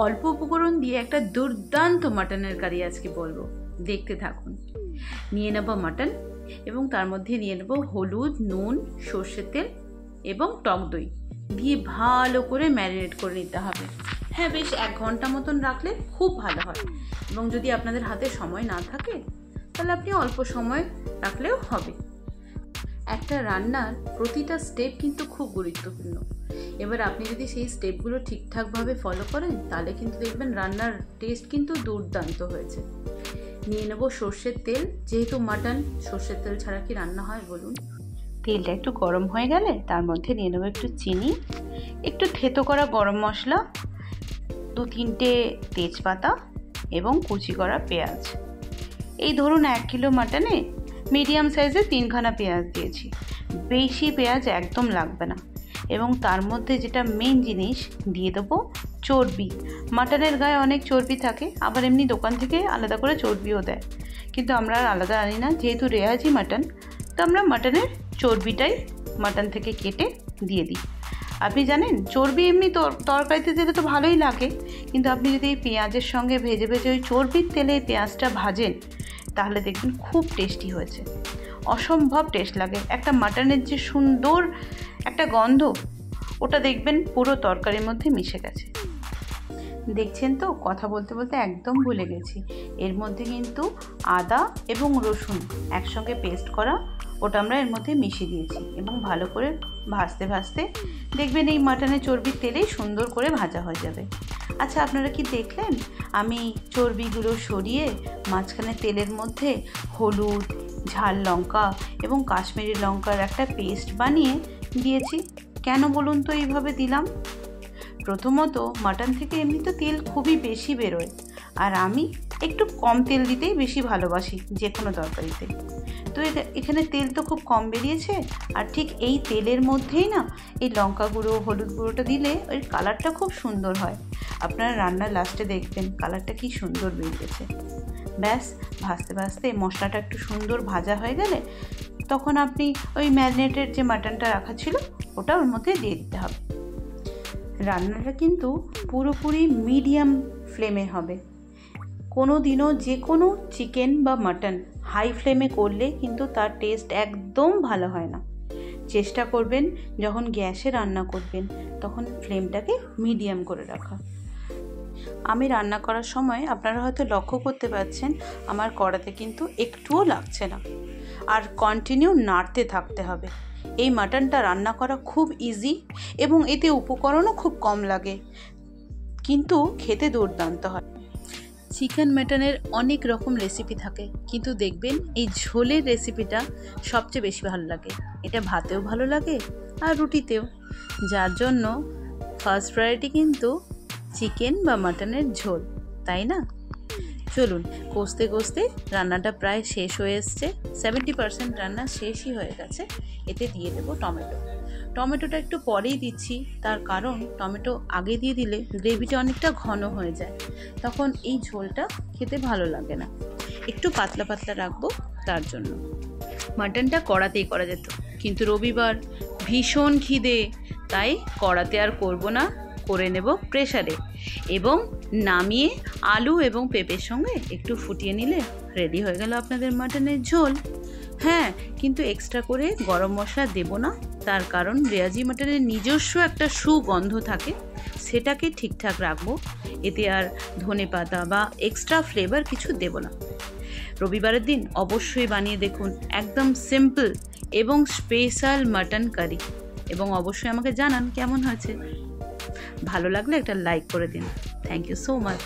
অল্প উপকরণ দিয়ে একটা দুর্দান্ত মাটনের কারি আজকে বলবো, দেখতে থাকুন। নিয়ে নেব মাটন এবং তার মধ্যে নিয়ে নেব হলুদ, নুন, সর্ষের তেল এবং টক দই দিয়ে ভালো করে ম্যারিনেট করে নিতে হবে। হ্যাঁ, বেশ 1 ঘন্টা মতন রাখলে খুব ভালো হয়। এবং যদি আপনাদের হাতে সময় না থাকে তাহলে আপনি অল্প সময় রাখলেও হবে। একটা রান্নার প্রতিটা স্টেপ কিন্তু খুব গুরুত্বপূর্ণ। এবার আপনি যদি সেই স্টেপগুলো ঠিকঠাকভাবে ফলো করেন তাহলে কিন্তু দেখবেন রান্নার টেস্ট কিন্তু দুর্দান্ত হয়েছে। নিয়ে নেব সর্ষের তেল, যেহেতু মাটন সর্ষের তেল ছাড়া কি রান্না হয় বলুন। তেলটা একটু গরম হয়ে গেলে তার মধ্যে নিয়ে নেব একটু চিনি, একটু থেতো করা গরম মশলা, 2-3টে তেজপাতা এবং কুচি করা পেঁয়াজ। এই ধরুন 1 কিলো মাটনে মিডিয়াম সাইজে 3খানা পেঁয়াজ দিয়েছি। বেশি পেঁয়াজ একদম লাগবে না। এবং তার মধ্যে যেটা মেন জিনিস দিয়ে দেবো চর্বি। মাটনের গায়ে অনেক চর্বি থাকে, আবার এমনি দোকান থেকে আলাদা করে চর্বিও দেয়, কিন্তু আমরা আর আলাদা আনি না, যেহেতু রেওয়াজি মাটন, তো আমরা মাটনের চর্বিটাই মাটন থেকে কেটে দিয়ে দিই। আপনি জানেন চর্বি এমনি তরকারিতে দিলে তো ভালোই লাগে, কিন্তু আপনি যদি এই পেঁয়াজের সঙ্গে ভেজে ভেজে ওই চর্বির তেলে পেঁয়াজটা ভাজেন তাহলে দেখবেন খুব টেস্টি হয়েছে, অসম্ভব টেস্ট লাগে। একটা মাটনের যে সুন্দর একটা গন্ধ, ওটা দেখবেন পুরো তরকারির মধ্যে মিশে গেছে। দেখছেন তো, কথা বলতে বলতে একদম ভুলে গেছি, এর মধ্যে কিন্তু আদা এবং রসুন একসঙ্গে পেস্ট করা, ওটা আমরা এর মধ্যে মিশিয়ে দিয়েছি এবং ভালো করে ভাজতে ভাজতে দেখবেন এই মাটনের চর্বির তেলেই সুন্দর করে ভাজা হয়ে যাবে। আচ্ছা, আপনারা কি দেখলেন আমি চর্বিগুলো সরিয়ে মাঝখানে তেলের মধ্যে হলুদ, ঝাল লঙ্কা এবং কাশ্মীরি লঙ্কার একটা পেস্ট বানিয়ে দিয়েছি? কেন বলুন তো এইভাবে দিলাম? প্রথমত মাটন থেকে এমনি তো তেল খুবই বেশি বেরোয়, আর আমি একটু কম তেল দিতেই বেশি ভালোবাসি যে কোনো তরকারিতে। তো এখানে তেল তো খুব কম বেরিয়েছে, আর ঠিক এই তেলের মধ্যেই না এই লঙ্কা গুঁড়ো, হলুদ গুঁড়োটা দিলে ওই কালারটা খুব সুন্দর হয়। আপনারা রান্নার লাস্টে দেখবেন কালারটা কি সুন্দর বেরিয়েছে। ব্যাস, ভাজতে ভাজতে মশলাটা একটু সুন্দর ভাজা হয়ে গেলে তখন আপনি ওই ম্যারিনেটেড যে মাটনটা রাখা ছিল ওটা ওর মধ্যে দিয়ে দিতে হবে। রান্নাটা কিন্তু পুরোপুরি মিডিয়াম ফ্লেমে হবে। কোনো দিনও যে কোনো চিকেন বা মাটন হাই ফ্লেমে করলে কিন্তু তার টেস্ট একদম ভালো হয় না। চেষ্টা করবেন যখন গ্যাসে রান্না করবেন তখন ফ্লেমটাকে মিডিয়াম করে রাখা। আমি রান্না করার সময় আপনারা হয়তো লক্ষ্য করতে পারছেন আমার কড়াতে কিন্তু একটুও লাগছে না, আর কন্টিনিউ নাড়তে থাকতে হবে। এই মাটনটা রান্না করা খুব ইজি এবং এতে উপকরণও খুব কম লাগে, কিন্তু খেতে দুর্দান্ত হয়। চিকেন মাটনের অনেক রকম রেসিপি থাকে, কিন্তু দেখবেন এই ঝোলের রেসিপিটা সবচেয়ে বেশি ভালো লাগে। এটা ভাতেও ভালো লাগে আর রুটিতেও, যার জন্য ফার্স্ট প্রায়োরিটি কিন্তু চিকেন বা মাটনের ঝোল, তাই না? চলুন, কষতে কষতে রান্নাটা প্রায় শেষ হয়ে এসছে, 70% রান্না শেষই হয়ে গেছে। এতে দিয়ে দেবো টমেটো। টমেটোটা একটু পরেই দিচ্ছি, তার কারণ টমেটো আগে দিয়ে দিলে গ্রেভিটা অনেকটা ঘন হয়ে যায়, তখন এই ঝোলটা খেতে ভালো লাগে না। একটু পাতলা পাতলা রাখবো, তার জন্য। মাটনটা কড়াতেই করা যেত, কিন্তু রবিবার ভীষণ খিদে, তাই কড়াতে আর করব না, করে নেব প্রেসারে, এবং নামিয়ে আলু এবং পেঁপের সঙ্গে একটু ফুটিয়ে নিলে রেডি হয়ে গেল আপনাদের মাটনের ঝোল। হ্যাঁ, কিন্তু এক্সট্রা করে গরম মশলা দেব না, তার কারণ রেওয়াজি মাটনের নিজস্ব একটা সুগন্ধ থাকে, সেটাকে ঠিকঠাক রাখবো। এতে আর ধনেপাতা বা এক্সট্রা ফ্লেভার কিছু দেব না। রবিবারের দিন অবশ্যই বানিয়ে দেখুন, একদম সিম্পল এবং স্পেশাল মাটন কারি, এবং অবশ্যই আমাকে জানান কেমন হয়েছে। ভালো লাগলে একটা লাইক করে দিন। Thank you so much.